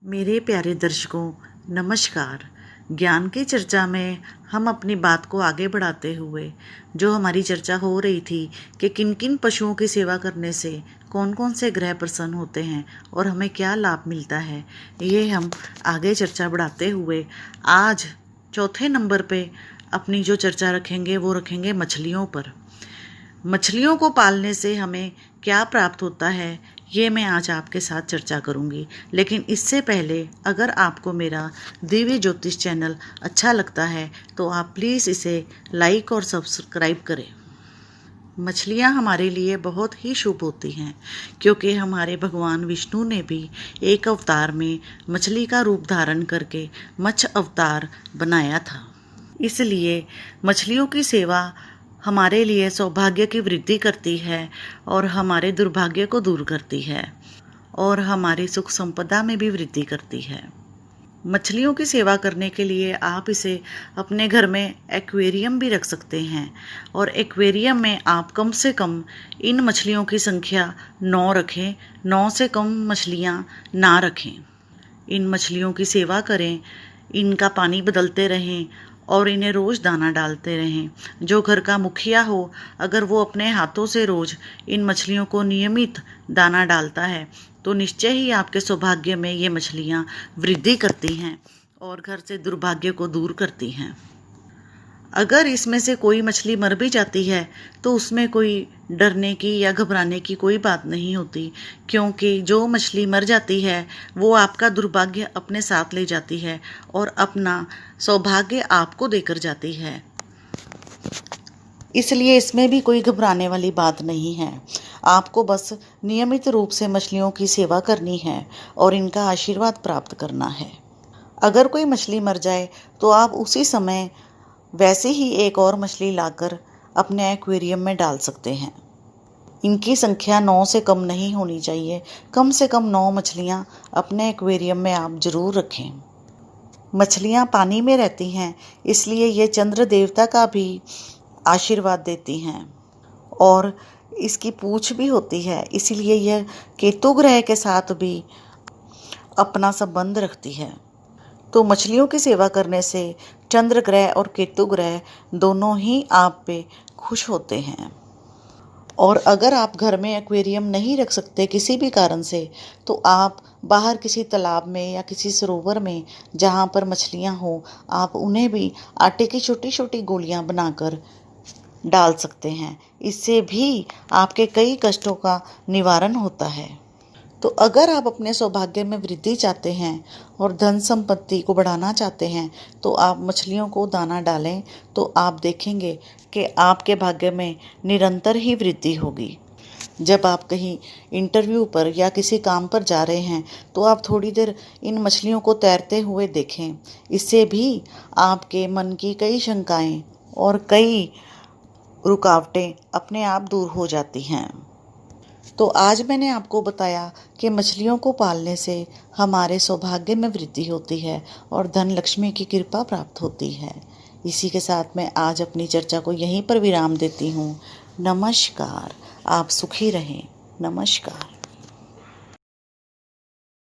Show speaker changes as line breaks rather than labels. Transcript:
मेरे प्यारे दर्शकों, नमस्कार। ज्ञान की चर्चा में हम अपनी बात को आगे बढ़ाते हुए जो हमारी चर्चा हो रही थी कि किन किन पशुओं की सेवा करने से कौन कौन से ग्रह प्रसन्न होते हैं और हमें क्या लाभ मिलता है, ये हम आगे चर्चा बढ़ाते हुए आज चौथे नंबर पे अपनी जो चर्चा रखेंगे वो रखेंगे मछलियों पर। मछलियों को पालने से हमें क्या प्राप्त होता है, ये मैं आज आपके साथ चर्चा करूंगी। लेकिन इससे पहले अगर आपको मेरा दिव्य ज्योतिष चैनल अच्छा लगता है तो आप प्लीज़ इसे लाइक और सब्सक्राइब करें। मछलियाँ हमारे लिए बहुत ही शुभ होती हैं, क्योंकि हमारे भगवान विष्णु ने भी एक अवतार में मछली का रूप धारण करके मत्स्य अवतार बनाया था। इसलिए मछलियों की सेवा हमारे लिए सौभाग्य की वृद्धि करती है और हमारे दुर्भाग्य को दूर करती है और हमारी सुख संपदा में भी वृद्धि करती है। मछलियों की सेवा करने के लिए आप इसे अपने घर में एक्वेरियम भी रख सकते हैं और एक्वेरियम में आप कम से कम इन मछलियों की संख्या 9 रखें, 9 से कम मछलियाँ ना रखें। इन मछलियों की सेवा करें, इनका पानी बदलते रहें और इन्हें रोज़ दाना डालते रहें। जो घर का मुखिया हो, अगर वो अपने हाथों से रोज़ इन मछलियों को नियमित दाना डालता है तो निश्चय ही आपके सौभाग्य में ये मछलियाँ वृद्धि करती हैं और घर से दुर्भाग्य को दूर करती हैं। अगर इसमें से कोई मछली मर भी जाती है तो उसमें कोई डरने की या घबराने की कोई बात नहीं होती, क्योंकि जो मछली मर जाती है वो आपका दुर्भाग्य अपने साथ ले जाती है और अपना सौभाग्य आपको देकर जाती है। इसलिए इसमें भी कोई घबराने वाली बात नहीं है। आपको बस नियमित रूप से मछलियों की सेवा करनी है और इनका आशीर्वाद प्राप्त करना है। अगर कोई मछली मर जाए तो आप उसी समय वैसे ही एक और मछली लाकर अपने एक्वेरियम में डाल सकते हैं। इनकी संख्या 9 से कम नहीं होनी चाहिए। कम से कम 9 मछलियाँ अपने एक्वेरियम में आप जरूर रखें। मछलियाँ पानी में रहती हैं, इसलिए ये चंद्र देवता का भी आशीर्वाद देती हैं और इसकी पूँछ भी होती है, इसलिए यह केतु ग्रह के साथ भी अपना संबंध रखती है। तो मछलियों की सेवा करने से चंद्र ग्रह और केतु ग्रह दोनों ही आप पे खुश होते हैं। और अगर आप घर में एक्वेरियम नहीं रख सकते किसी भी कारण से, तो आप बाहर किसी तालाब में या किसी सरोवर में जहाँ पर मछलियाँ हो, आप उन्हें भी आटे की छोटी छोटी गोलियाँ बनाकर डाल सकते हैं। इससे भी आपके कई कष्टों का निवारण होता है। तो अगर आप अपने सौभाग्य में वृद्धि चाहते हैं और धन संपत्ति को बढ़ाना चाहते हैं तो आप मछलियों को दाना डालें, तो आप देखेंगे कि आपके भाग्य में निरंतर ही वृद्धि होगी। जब आप कहीं इंटरव्यू पर या किसी काम पर जा रहे हैं तो आप थोड़ी देर इन मछलियों को तैरते हुए देखें। इससे भी आपके मन की कई शंकाएं और कई रुकावटें अपने आप दूर हो जाती हैं। तो आज मैंने आपको बताया कि मछलियों को पालने से हमारे सौभाग्य में वृद्धि होती है और धन लक्ष्मी की कृपा प्राप्त होती है। इसी के साथ मैं आज अपनी चर्चा को यहीं पर विराम देती हूँ। नमस्कार। आप सुखी रहें। नमस्कार।